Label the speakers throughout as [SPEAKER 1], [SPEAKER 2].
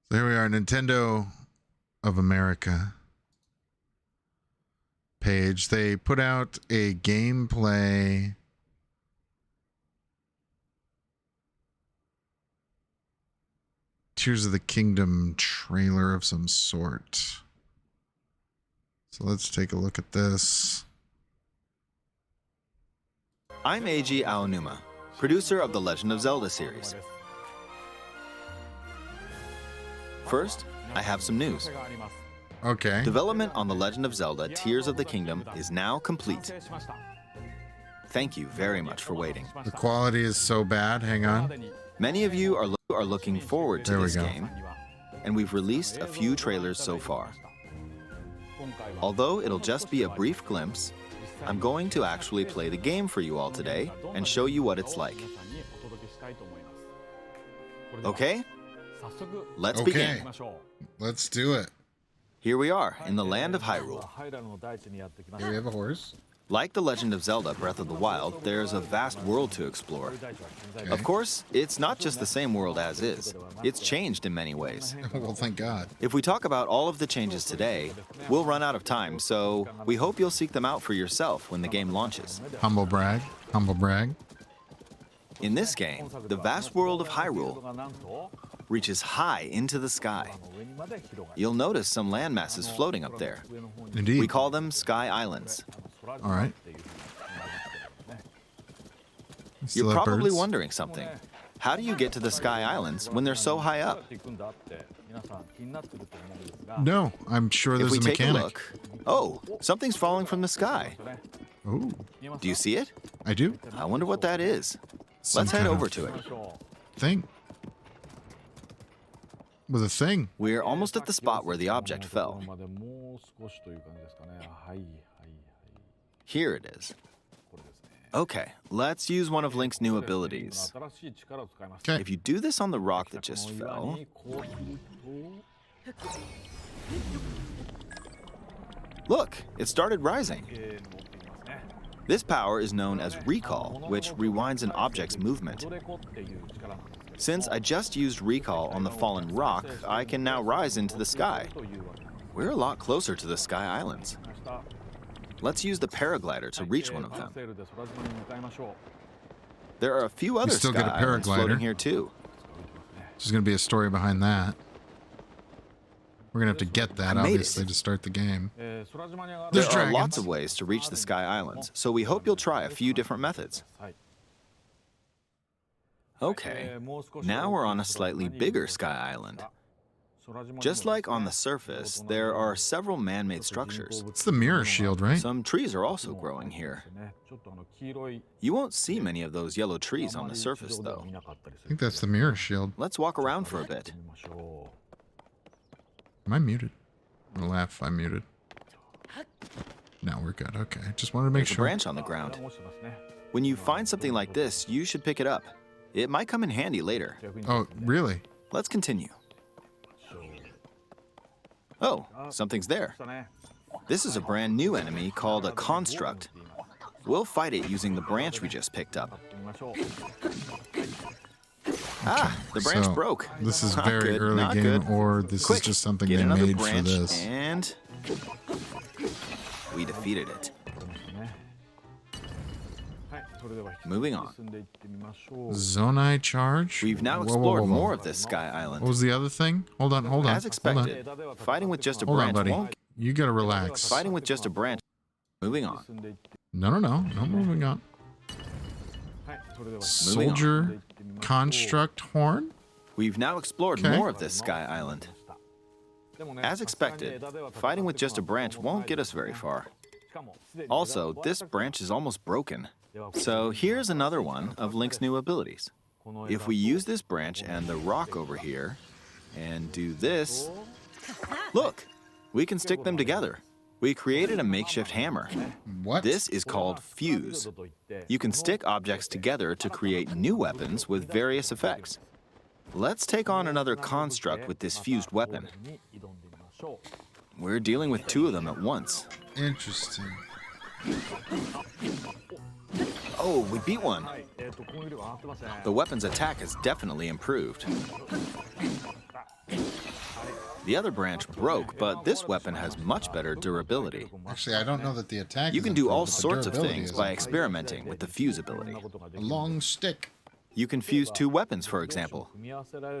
[SPEAKER 1] So here we are, Nintendo of America page. They put out a gameplay Tears of the Kingdom trailer of some sort. So let's take a look at this.
[SPEAKER 2] I'm Eiji Aonuma, producer of the Legend of Zelda series. First, I have some news.
[SPEAKER 1] Okay.
[SPEAKER 2] Development on The Legend of Zelda Tears of the Kingdom is now complete. Thank you very much for waiting.
[SPEAKER 1] The quality is so bad. Hang on.
[SPEAKER 2] Many of you are looking forward to
[SPEAKER 1] There we
[SPEAKER 2] this
[SPEAKER 1] go.
[SPEAKER 2] game, and we've released a few trailers so far. Although it'll just be a brief glimpse, I'm going to actually play the game for you all today and show you what it's like. Okay? Let's begin.
[SPEAKER 1] Let's do it.
[SPEAKER 2] Here we are in the land of Hyrule.
[SPEAKER 1] Here we have a horse.
[SPEAKER 2] Like The Legend of Zelda Breath of the Wild, there's a vast world to explore.
[SPEAKER 1] Okay.
[SPEAKER 2] Of course, it's not just the same world as is. It's changed in many ways.
[SPEAKER 1] Well, thank God.
[SPEAKER 2] If we talk about all of the changes today, we'll run out of time, so we hope you'll seek them out for yourself when the game launches.
[SPEAKER 1] Humble brag. Humble brag.
[SPEAKER 2] In this game, the vast world of Hyrule reaches high into the sky. You'll notice some land masses floating up there.
[SPEAKER 1] Indeed.
[SPEAKER 2] We call them Sky Islands.
[SPEAKER 1] All right. Still
[SPEAKER 2] You're
[SPEAKER 1] have
[SPEAKER 2] probably
[SPEAKER 1] birds.
[SPEAKER 2] wondering something. How do you get to the Sky Islands when they're so high up?
[SPEAKER 1] No, I'm sure
[SPEAKER 2] If
[SPEAKER 1] there's
[SPEAKER 2] we
[SPEAKER 1] a
[SPEAKER 2] take a
[SPEAKER 1] mechanic.
[SPEAKER 2] look, oh, something's falling from the sky.
[SPEAKER 1] Oh,
[SPEAKER 2] Do you see it?
[SPEAKER 1] I do.
[SPEAKER 2] I wonder what that is.
[SPEAKER 1] Some
[SPEAKER 2] Let's head
[SPEAKER 1] kind of
[SPEAKER 2] over to it.
[SPEAKER 1] Thing. With a thing.
[SPEAKER 2] We're almost at the spot where the object fell. Here it is. Okay, let's use one of Link's new abilities.
[SPEAKER 1] Okay.
[SPEAKER 2] If you do this on the rock that just fell, look, it started rising. This power is known as recall, which rewinds an object's movement. Since I just used recall on the fallen rock, I can now rise into the sky. We're a lot closer to the Sky Islands. Let's use the paraglider to reach one of them. There are a few other
[SPEAKER 1] still
[SPEAKER 2] Sky
[SPEAKER 1] get a
[SPEAKER 2] Islands
[SPEAKER 1] paraglider.
[SPEAKER 2] floating here too.
[SPEAKER 1] There's going to be a story behind that. We're going to have to get that,
[SPEAKER 2] I made
[SPEAKER 1] obviously,
[SPEAKER 2] it.
[SPEAKER 1] to start the game.
[SPEAKER 2] There
[SPEAKER 1] There's
[SPEAKER 2] are
[SPEAKER 1] dragons.
[SPEAKER 2] lots of ways to reach the Sky Islands, so we hope you'll try a few different methods. Okay, now we're on a slightly bigger Sky Island. Just like on the surface, there are several man-made structures.
[SPEAKER 1] It's the mirror shield, right?
[SPEAKER 2] Some trees are also growing here. You won't see many of those yellow trees on the surface, though.
[SPEAKER 1] I think that's the mirror shield.
[SPEAKER 2] Let's walk around for a bit.
[SPEAKER 1] Am I muted? I'm going to laugh if I'm muted. No, we're good. Okay. Just wanted to make
[SPEAKER 2] There's a
[SPEAKER 1] sure.
[SPEAKER 2] branch on the ground. When you find something like this, you should pick it up. It might come in handy later.
[SPEAKER 1] Oh, really?
[SPEAKER 2] Let's continue. Oh, something's there. This is a brand new enemy called a construct. We'll fight it using the branch we just picked up. Ah, the branch
[SPEAKER 1] So,
[SPEAKER 2] broke.
[SPEAKER 1] This is
[SPEAKER 2] Not
[SPEAKER 1] very
[SPEAKER 2] good,
[SPEAKER 1] early
[SPEAKER 2] not
[SPEAKER 1] game,
[SPEAKER 2] good.
[SPEAKER 1] or this
[SPEAKER 2] Quick,
[SPEAKER 1] is just something
[SPEAKER 2] get
[SPEAKER 1] they
[SPEAKER 2] another
[SPEAKER 1] made for
[SPEAKER 2] branch
[SPEAKER 1] this.
[SPEAKER 2] And we defeated it. Moving on.
[SPEAKER 1] Zonai charge?
[SPEAKER 2] We've now
[SPEAKER 1] Whoa, whoa,
[SPEAKER 2] explored
[SPEAKER 1] whoa, whoa.
[SPEAKER 2] more of this Sky Island.
[SPEAKER 1] What was the other thing? Hold on, hold on.
[SPEAKER 2] As expected, fighting with just a
[SPEAKER 1] Hold on,
[SPEAKER 2] branch
[SPEAKER 1] buddy.
[SPEAKER 2] won't.
[SPEAKER 1] You gotta relax.
[SPEAKER 2] Fighting with just a branch. Moving on.
[SPEAKER 1] No. No moving on. Soldier construct horn?
[SPEAKER 2] We've now explored
[SPEAKER 1] Okay.
[SPEAKER 2] more of this Sky Island. As expected, fighting with just a branch won't get us very far. Also, this branch is almost broken. So here's another one of Link's new abilities. If we use this branch and the rock over here, and do this, look, we can stick them together. We created a makeshift hammer.
[SPEAKER 1] What?
[SPEAKER 2] This is called fuse. You can stick objects together to create new weapons with various effects. Let's take on another construct with this fused weapon. We're dealing with two of them at once.
[SPEAKER 1] Interesting.
[SPEAKER 2] Oh, we beat one. The weapon's attack has definitely improved. The other branch broke, but this weapon has much better durability.
[SPEAKER 1] Actually, I don't know that the attack.
[SPEAKER 2] You
[SPEAKER 1] is
[SPEAKER 2] can do all
[SPEAKER 1] improved, but the
[SPEAKER 2] sorts of
[SPEAKER 1] durability
[SPEAKER 2] things
[SPEAKER 1] is
[SPEAKER 2] by
[SPEAKER 1] improved.
[SPEAKER 2] experimenting with the fuse ability.
[SPEAKER 1] A long stick.
[SPEAKER 2] You can fuse two weapons, for example.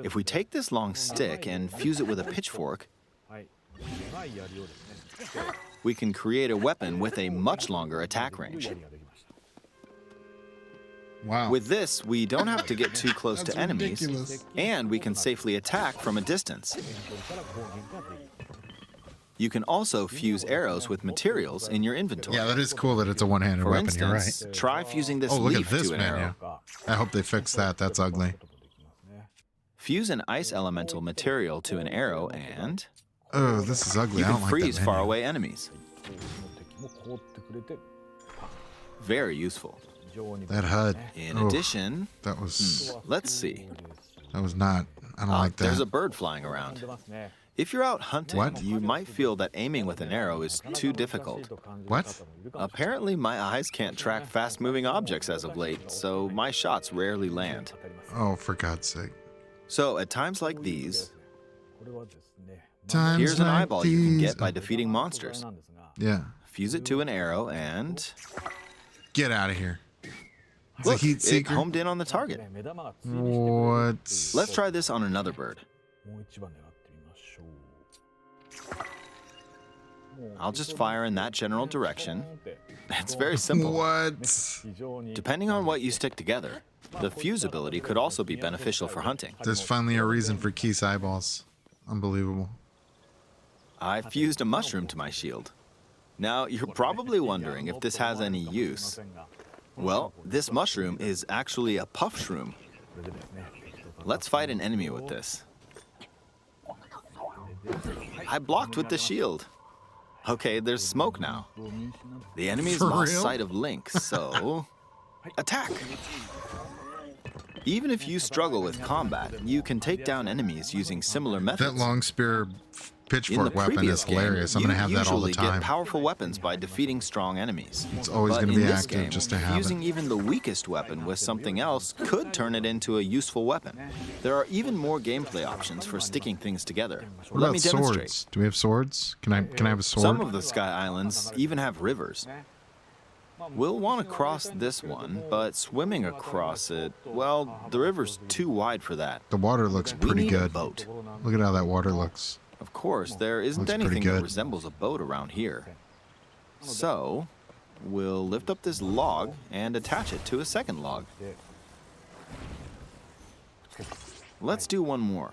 [SPEAKER 2] If we take this long stick and fuse it with a pitchfork, we can create a weapon with a much longer attack range.
[SPEAKER 1] Wow.
[SPEAKER 2] With this, we don't have to get too close
[SPEAKER 1] That's
[SPEAKER 2] to enemies,
[SPEAKER 1] ridiculous.
[SPEAKER 2] and we can safely attack from a distance. You can also fuse arrows with materials in your inventory.
[SPEAKER 1] Yeah, that is cool that it's a one-handed
[SPEAKER 2] For
[SPEAKER 1] weapon.
[SPEAKER 2] instance,
[SPEAKER 1] You're right.
[SPEAKER 2] try fusing this
[SPEAKER 1] Oh, look at
[SPEAKER 2] leaf
[SPEAKER 1] this
[SPEAKER 2] to an
[SPEAKER 1] menu.
[SPEAKER 2] arrow.
[SPEAKER 1] I hope they fix that. That's ugly.
[SPEAKER 2] Fuse an ice elemental material to an arrow, and
[SPEAKER 1] Oh, this is ugly.
[SPEAKER 2] you
[SPEAKER 1] I
[SPEAKER 2] can
[SPEAKER 1] don't like that
[SPEAKER 2] freeze
[SPEAKER 1] menu.
[SPEAKER 2] faraway enemies. Very useful.
[SPEAKER 1] That HUD.
[SPEAKER 2] In
[SPEAKER 1] Oh,
[SPEAKER 2] addition,
[SPEAKER 1] that was
[SPEAKER 2] let's see.
[SPEAKER 1] that was not. I don't like that.
[SPEAKER 2] There's a bird flying around. If you're out hunting,
[SPEAKER 1] What?
[SPEAKER 2] you might feel that aiming with an arrow is too difficult.
[SPEAKER 1] What?
[SPEAKER 2] Apparently, my eyes can't track fast-moving objects as of late, so my shots rarely land.
[SPEAKER 1] Oh, for God's sake.
[SPEAKER 2] So at times like these,
[SPEAKER 1] Times
[SPEAKER 2] here's an
[SPEAKER 1] like
[SPEAKER 2] eyeball you can
[SPEAKER 1] these.
[SPEAKER 2] get by defeating monsters.
[SPEAKER 1] Yeah.
[SPEAKER 2] Fuse it to an arrow and
[SPEAKER 1] Get out of here. It's
[SPEAKER 2] look,
[SPEAKER 1] a heat
[SPEAKER 2] it
[SPEAKER 1] seeker.
[SPEAKER 2] homed in on the target.
[SPEAKER 1] What?
[SPEAKER 2] Let's try this on another bird. I'll just fire in that general direction. It's very simple.
[SPEAKER 1] What?
[SPEAKER 2] Depending on what you stick together, the fuse ability could also be beneficial for hunting.
[SPEAKER 1] There's finally a reason for Keith's eyeballs. Unbelievable.
[SPEAKER 2] I fused a mushroom to my shield. Now, you're probably wondering if this has any use. Well, this mushroom is actually a puff shroom. Let's fight an enemy with this. I blocked with the shield. Okay, there's smoke now. The enemy's
[SPEAKER 1] For
[SPEAKER 2] lost
[SPEAKER 1] real?
[SPEAKER 2] sight of Link, so attack! Even if you struggle with combat, you can take down enemies using similar methods.
[SPEAKER 1] That long spear
[SPEAKER 2] In the
[SPEAKER 1] pitchfork weapon
[SPEAKER 2] previous
[SPEAKER 1] is
[SPEAKER 2] game,
[SPEAKER 1] hilarious. I'm
[SPEAKER 2] you
[SPEAKER 1] going to have that all the
[SPEAKER 2] usually
[SPEAKER 1] time.
[SPEAKER 2] get powerful weapons by defeating strong enemies.
[SPEAKER 1] It's always
[SPEAKER 2] But
[SPEAKER 1] going to
[SPEAKER 2] in
[SPEAKER 1] be
[SPEAKER 2] this
[SPEAKER 1] active
[SPEAKER 2] game,
[SPEAKER 1] just to have
[SPEAKER 2] fusing
[SPEAKER 1] it.
[SPEAKER 2] even the weakest weapon with something else could turn it into a useful weapon. There are even more gameplay options for sticking things together.
[SPEAKER 1] What
[SPEAKER 2] Let
[SPEAKER 1] about
[SPEAKER 2] me demonstrate.
[SPEAKER 1] swords? Do we have swords? Can I have a sword?
[SPEAKER 2] Some of the Sky Islands even have rivers. We'll want to cross this one, but swimming across it, well, the river's too wide for that.
[SPEAKER 1] The water looks
[SPEAKER 2] We
[SPEAKER 1] pretty
[SPEAKER 2] need a
[SPEAKER 1] good.
[SPEAKER 2] boat.
[SPEAKER 1] Look at how that water looks.
[SPEAKER 2] Of course, there isn't
[SPEAKER 1] Looks pretty
[SPEAKER 2] anything that
[SPEAKER 1] good.
[SPEAKER 2] resembles a boat around here. So, we'll lift up this log and attach it to a second log. Let's do one more.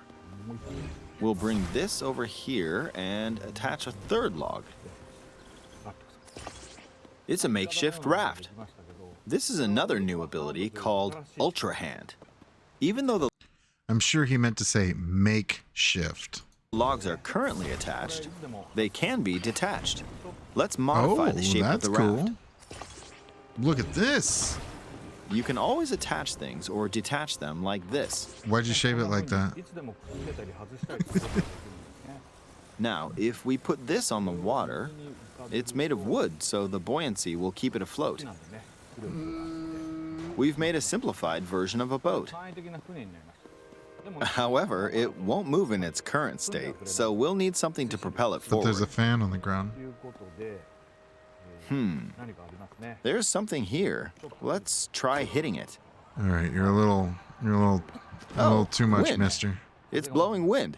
[SPEAKER 2] We'll bring this over here and attach a third log. It's a makeshift raft. This is another new ability called Ultra Hand. Even though the
[SPEAKER 1] I'm sure he meant to say makeshift.
[SPEAKER 2] logs are currently attached, they can be detached. Let's modify
[SPEAKER 1] Oh,
[SPEAKER 2] the shape of
[SPEAKER 1] that's
[SPEAKER 2] the raft.
[SPEAKER 1] cool. Look at this.
[SPEAKER 2] You can always attach things or detach them like this.
[SPEAKER 1] Why'd you shape it like that?
[SPEAKER 2] Now, if we put this on the water, it's made of wood, so the buoyancy will keep it afloat. We've made a simplified version of a boat. However, it won't move in its current state, so we'll need something to propel it
[SPEAKER 1] But there's a
[SPEAKER 2] forward.
[SPEAKER 1] fan on the ground.
[SPEAKER 2] There's something here. Let's try hitting it.
[SPEAKER 1] All right, you're a little too much,
[SPEAKER 2] wind.
[SPEAKER 1] mister.
[SPEAKER 2] It's blowing wind.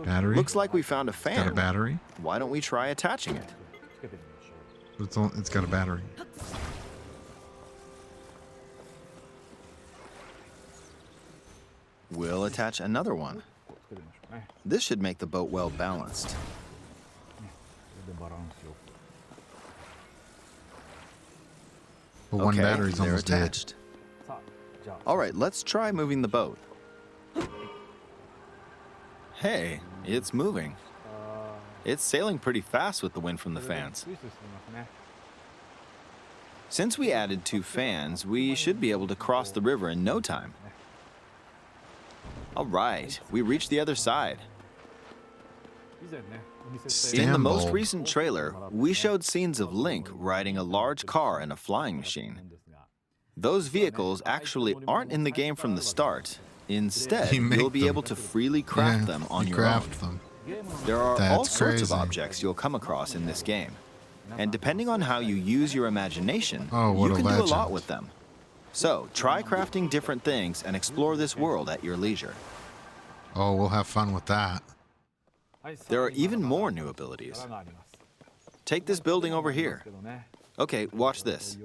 [SPEAKER 1] Battery?
[SPEAKER 2] Looks like we found a
[SPEAKER 1] Got a
[SPEAKER 2] fan.
[SPEAKER 1] battery?
[SPEAKER 2] Why don't we try attaching it?
[SPEAKER 1] It's got a battery.
[SPEAKER 2] We'll attach another one. This should make the boat well balanced.
[SPEAKER 1] But one
[SPEAKER 2] Okay,
[SPEAKER 1] battery's
[SPEAKER 2] they're
[SPEAKER 1] almost dead.
[SPEAKER 2] attached. All right, let's try moving the boat. Hey, it's moving. It's sailing pretty fast with the wind from the fans. Since we added 2 fans, we should be able to cross the river in no time. All right, we reached the other side. In the most
[SPEAKER 1] Stamble.
[SPEAKER 2] recent trailer, we showed scenes of Link riding a large car and a flying machine. Those vehicles actually aren't in the game from the start, Instead,
[SPEAKER 1] You make
[SPEAKER 2] you'll be
[SPEAKER 1] them.
[SPEAKER 2] able to freely craft
[SPEAKER 1] Yeah,
[SPEAKER 2] them on
[SPEAKER 1] you
[SPEAKER 2] your own.
[SPEAKER 1] craft them.
[SPEAKER 2] There are all
[SPEAKER 1] That's
[SPEAKER 2] sorts of
[SPEAKER 1] crazy.
[SPEAKER 2] objects you'll come across in this game. And depending on how you use your imagination,
[SPEAKER 1] Oh, what
[SPEAKER 2] you
[SPEAKER 1] a
[SPEAKER 2] can do a lot
[SPEAKER 1] legend.
[SPEAKER 2] with them. So, try crafting different things and explore this world at your leisure.
[SPEAKER 1] Oh, we'll have fun with that.
[SPEAKER 2] There are even more new abilities. Take this building over here. Okay, watch this.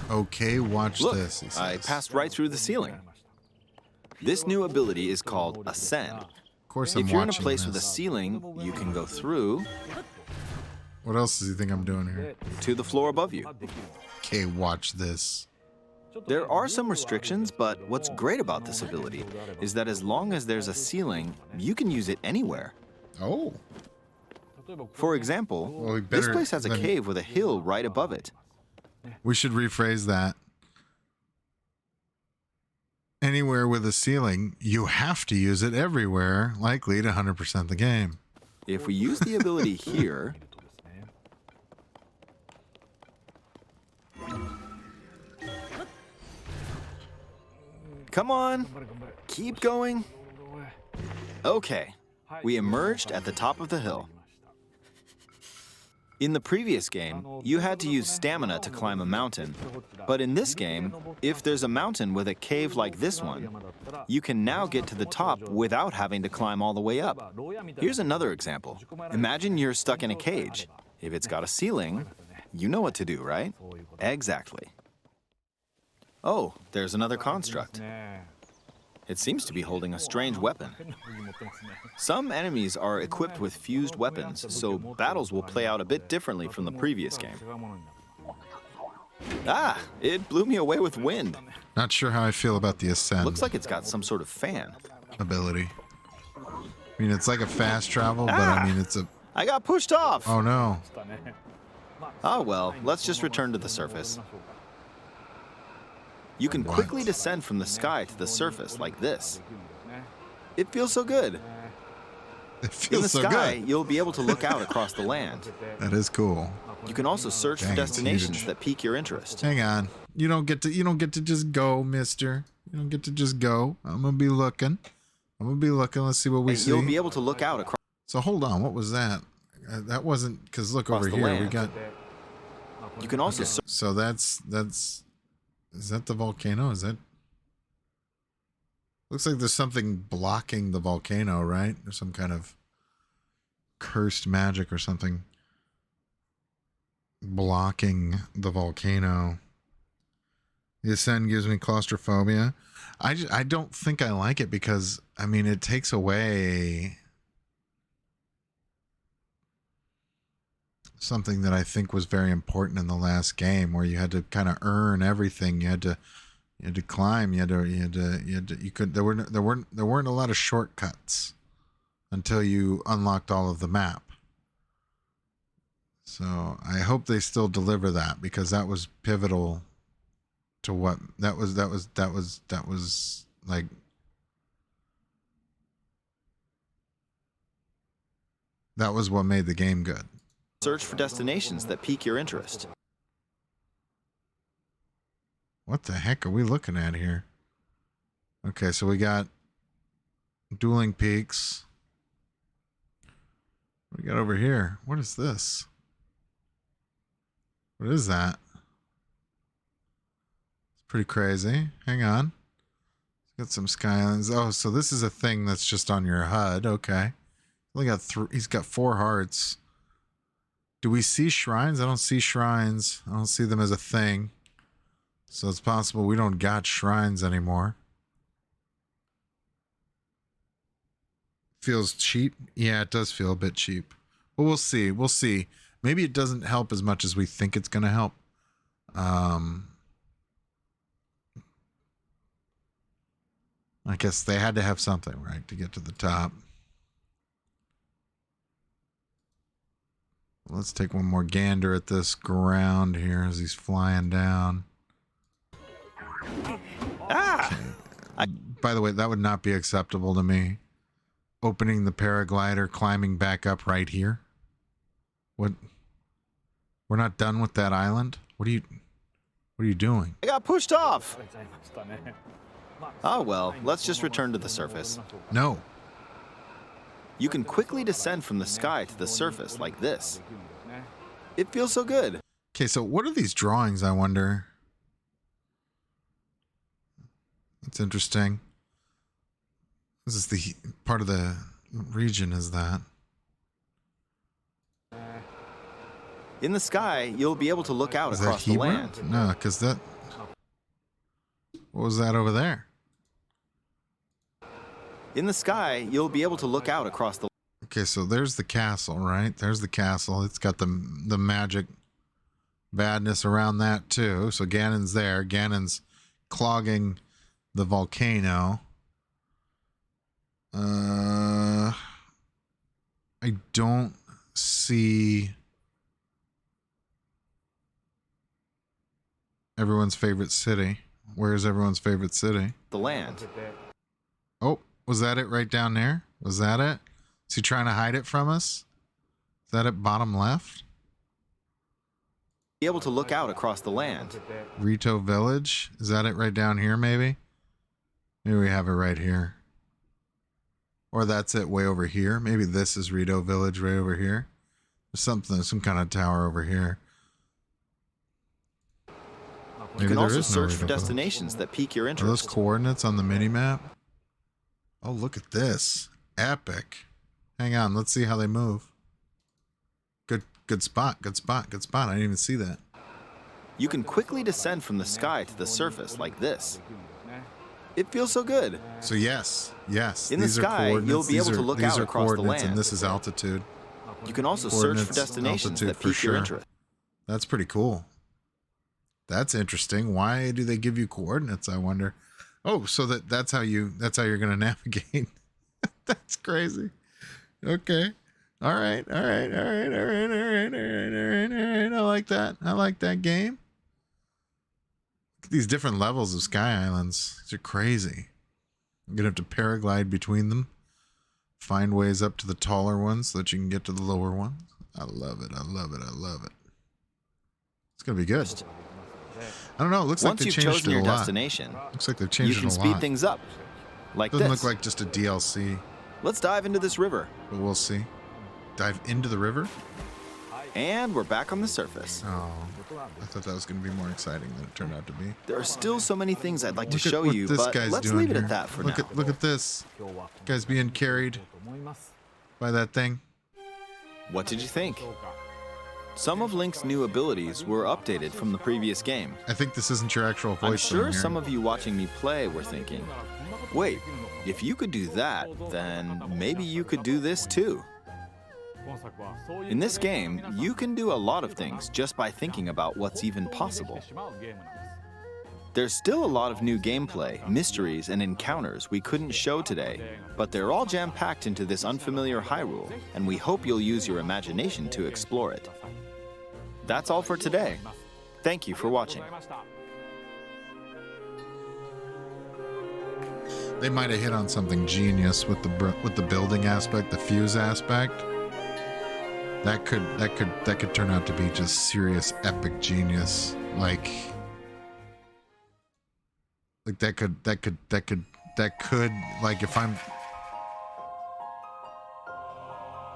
[SPEAKER 1] Okay, watch
[SPEAKER 2] Look,
[SPEAKER 1] this, he says.
[SPEAKER 2] I passed right through the ceiling. This new ability is called Ascend.
[SPEAKER 1] Of course I'm
[SPEAKER 2] If you're in a
[SPEAKER 1] watching
[SPEAKER 2] place
[SPEAKER 1] this.
[SPEAKER 2] with a ceiling, you can go through
[SPEAKER 1] What else does he think I'm doing here?
[SPEAKER 2] to the floor above you.
[SPEAKER 1] Okay, watch this.
[SPEAKER 2] There are some restrictions, but what's great about this ability is that as long as there's a ceiling, you can use it anywhere.
[SPEAKER 1] Oh.
[SPEAKER 2] For example,
[SPEAKER 1] Well, we
[SPEAKER 2] this
[SPEAKER 1] better
[SPEAKER 2] place has a
[SPEAKER 1] than-
[SPEAKER 2] cave with a hill right above it.
[SPEAKER 1] We should rephrase that. Anywhere with a ceiling, you have to use it everywhere, likely to 100% the game.
[SPEAKER 2] If we use the ability here, come on, keep going. Okay, we emerged at the top of the hill. In the previous game, you had to use stamina to climb a mountain. But in this game, if there's a mountain with a cave like this one, you can now get to the top without having to climb all the way up. Here's another example. Imagine you're stuck in a cage. If it's got a ceiling, you know what to do, right? Exactly. Oh, there's another construct. It seems to be holding a strange weapon. Some enemies are equipped with fused weapons, so battles will play out a bit differently from the previous game. Ah, it blew me away with wind.
[SPEAKER 1] Not sure how I feel about the Ascend
[SPEAKER 2] Looks like it's got some sort of fan.
[SPEAKER 1] ability. I mean, it's like a fast travel, but I mean, it's a...
[SPEAKER 2] I got pushed off.
[SPEAKER 1] Oh, no.
[SPEAKER 2] Oh well, let's just return to the surface. You can quickly descend from the sky to the surface like this. It feels so good.
[SPEAKER 1] It
[SPEAKER 2] In the
[SPEAKER 1] feels so
[SPEAKER 2] sky,
[SPEAKER 1] good.
[SPEAKER 2] you'll be able to look out across the land.
[SPEAKER 1] That is cool.
[SPEAKER 2] You can also search
[SPEAKER 1] Dang,
[SPEAKER 2] for
[SPEAKER 1] it's
[SPEAKER 2] destinations
[SPEAKER 1] huge.
[SPEAKER 2] that pique your interest.
[SPEAKER 1] Hang on. You don't get to just go, mister. You don't get to just go. I'm going to be looking. Let's see what we
[SPEAKER 2] And
[SPEAKER 1] see.
[SPEAKER 2] you'll be able to look out across
[SPEAKER 1] So hold on. What was that? That wasn't... Because look over
[SPEAKER 2] the
[SPEAKER 1] here. We
[SPEAKER 2] land.
[SPEAKER 1] got...
[SPEAKER 2] You can also search
[SPEAKER 1] So that's... Is that the volcano? Is that... Looks like there's something blocking the volcano, right? There's some kind of cursed magic or something blocking the volcano. The Ascend gives me claustrophobia. I don't think I like it because, I mean, it takes away something that I think was very important in the last game, where you had to kind of earn everything. You had to climb. There weren't a lot of shortcuts until you unlocked all of the map. So I hope they still deliver that, because that was pivotal to what that was like. That was what made the game good.
[SPEAKER 2] search for destinations that pique your interest.
[SPEAKER 1] What the heck are we looking at here? Okay, so we got dueling peaks. What do we got over here? What is this? What is that? It's pretty crazy. Hang on. Got some skylines. Oh, so this is a thing that's just on your HUD. Okay. Only got he's got 4 hearts. Do we see shrines? I don't see shrines. I don't see them as a thing. So it's possible we don't got shrines anymore. Feels cheap. Yeah, it does feel a bit cheap. But we'll see. We'll see. Maybe it doesn't help as much as we think it's going to help. I guess they had to have something, right, to get to the top. Let's take one more gander at this ground here as he's flying down.
[SPEAKER 2] Ah!
[SPEAKER 1] By the way, that would not be acceptable to me. Opening the paraglider, climbing back up right here. What? We're not done with that island? What do you... What are you doing?
[SPEAKER 2] I got pushed off. Oh well, let's just return to the surface.
[SPEAKER 1] No.
[SPEAKER 2] You can quickly descend from the sky to the surface like this. It feels so good.
[SPEAKER 1] Okay, so what are these drawings, I wonder? That's interesting. This is the part of the region, is that?
[SPEAKER 2] In the sky, you'll be able to look out
[SPEAKER 1] Is
[SPEAKER 2] across
[SPEAKER 1] that
[SPEAKER 2] the
[SPEAKER 1] Hebrew?
[SPEAKER 2] land.
[SPEAKER 1] No, because that... What was that over there?
[SPEAKER 2] In the sky, you'll be able to look out across the...
[SPEAKER 1] Okay, so there's the castle, right? There's the castle. It's got the magic badness around that, too. So Ganon's there. Ganon's clogging the volcano. I don't see everyone's favorite city. Where's everyone's favorite city?
[SPEAKER 2] the land.
[SPEAKER 1] Oh, was that it right down there? Was that it? Is he trying to hide it from us? Is that it bottom left?
[SPEAKER 2] Be able to look out across the land.
[SPEAKER 1] Rito Village? Is that it right down here, maybe? Maybe we have it right here. Or that's it way over here. Maybe this is Rito Village right over here. There's something, some kind of tower over here.
[SPEAKER 2] You
[SPEAKER 1] Maybe
[SPEAKER 2] can
[SPEAKER 1] there
[SPEAKER 2] also
[SPEAKER 1] is no
[SPEAKER 2] search for
[SPEAKER 1] Rito Village.
[SPEAKER 2] destinations that pique your
[SPEAKER 1] Are those
[SPEAKER 2] interest.
[SPEAKER 1] coordinates on the mini-map? Oh, look at this. Epic. Hang on, let's see how they move. Good spot, good spot, good spot. I didn't even see that.
[SPEAKER 2] You can quickly descend from the sky to the surface like this. It feels so good.
[SPEAKER 1] So yes.
[SPEAKER 2] In the
[SPEAKER 1] these are
[SPEAKER 2] sky,
[SPEAKER 1] coordinates.
[SPEAKER 2] you'll be
[SPEAKER 1] These
[SPEAKER 2] able to
[SPEAKER 1] are-
[SPEAKER 2] look
[SPEAKER 1] these
[SPEAKER 2] out
[SPEAKER 1] are
[SPEAKER 2] across the
[SPEAKER 1] coordinates,
[SPEAKER 2] land.
[SPEAKER 1] And this is altitude.
[SPEAKER 2] You can also search for
[SPEAKER 1] Coordinates,
[SPEAKER 2] destinations
[SPEAKER 1] altitude
[SPEAKER 2] that
[SPEAKER 1] for
[SPEAKER 2] pique your
[SPEAKER 1] sure.
[SPEAKER 2] interest.
[SPEAKER 1] That's pretty cool. That's interesting. Why do they give you coordinates, I wonder? Oh, so that's how you're going to navigate. That's crazy. Okay. All right. I like that. I like that game. Look at these different levels of Sky Islands. These are crazy. You're going to have to paraglide between them. Find ways up to the taller ones so that you can get to the lower ones. I love it. It's going to be good. I don't know. It looks like
[SPEAKER 2] Once
[SPEAKER 1] they
[SPEAKER 2] you've
[SPEAKER 1] changed
[SPEAKER 2] chosen
[SPEAKER 1] it a
[SPEAKER 2] your
[SPEAKER 1] lot.
[SPEAKER 2] destination,
[SPEAKER 1] Looks like they've
[SPEAKER 2] you
[SPEAKER 1] changed
[SPEAKER 2] can
[SPEAKER 1] it a
[SPEAKER 2] speed
[SPEAKER 1] lot.
[SPEAKER 2] things up. Like
[SPEAKER 1] Doesn't
[SPEAKER 2] this.
[SPEAKER 1] look like just a DLC,
[SPEAKER 2] Let's dive into this river.
[SPEAKER 1] but we'll see. Dive into the river?
[SPEAKER 2] And we're back on the surface.
[SPEAKER 1] Oh, I thought that was going to be more exciting than it turned out to be.
[SPEAKER 2] There are still so many things I'd like to
[SPEAKER 1] Look at
[SPEAKER 2] show
[SPEAKER 1] what
[SPEAKER 2] you,
[SPEAKER 1] this
[SPEAKER 2] but
[SPEAKER 1] guy's
[SPEAKER 2] let's
[SPEAKER 1] doing
[SPEAKER 2] leave it
[SPEAKER 1] here.
[SPEAKER 2] at that for
[SPEAKER 1] look
[SPEAKER 2] now.
[SPEAKER 1] Look at this. Guy's being carried by that thing.
[SPEAKER 2] What did you think? Some of Link's new abilities were updated from the previous game.
[SPEAKER 1] I think this isn't your actual voice.
[SPEAKER 2] I'm sure
[SPEAKER 1] I'm
[SPEAKER 2] some
[SPEAKER 1] hearing.
[SPEAKER 2] of you watching me play were thinking, wait, if you could do that, then maybe you could do this too. In this game, you can do a lot of things just by thinking about what's even possible. There's still a lot of new gameplay, mysteries, and encounters we couldn't show today, but they're all jam-packed into this unfamiliar Hyrule, and we hope you'll use your imagination to explore it. That's all for today. Thank you for watching.
[SPEAKER 1] They might have hit on something genius with the building aspect, the fuse aspect. That could turn out to be just serious epic genius. Like that could like if I'm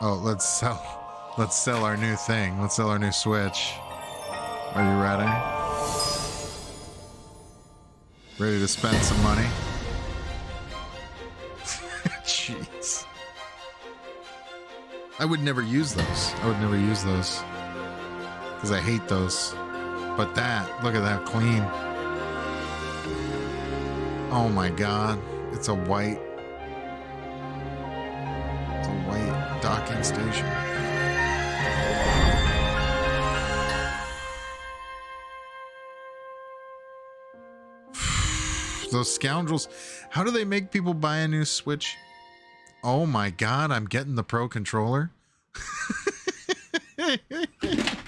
[SPEAKER 1] let's sell our new thing. Let's sell our new Switch. Are you ready? Ready to spend some money? Jeez. I would never use those. Because I hate those. But look at that clean. Oh my god. It's a white docking station. Those scoundrels. How do they make people buy a new Switch? Oh my god, I'm getting the Pro Controller.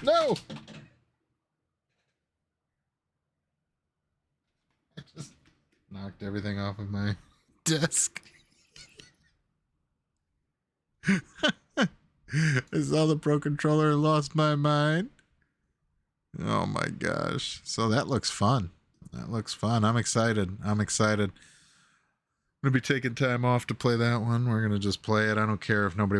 [SPEAKER 1] No! I just knocked everything off of my desk. I saw the Pro Controller and lost my mind. Oh my gosh. So that looks fun. That looks fun. I'm excited. I'm excited. I'm going to be taking time off to play that one. We're going to just play it. I don't care if nobody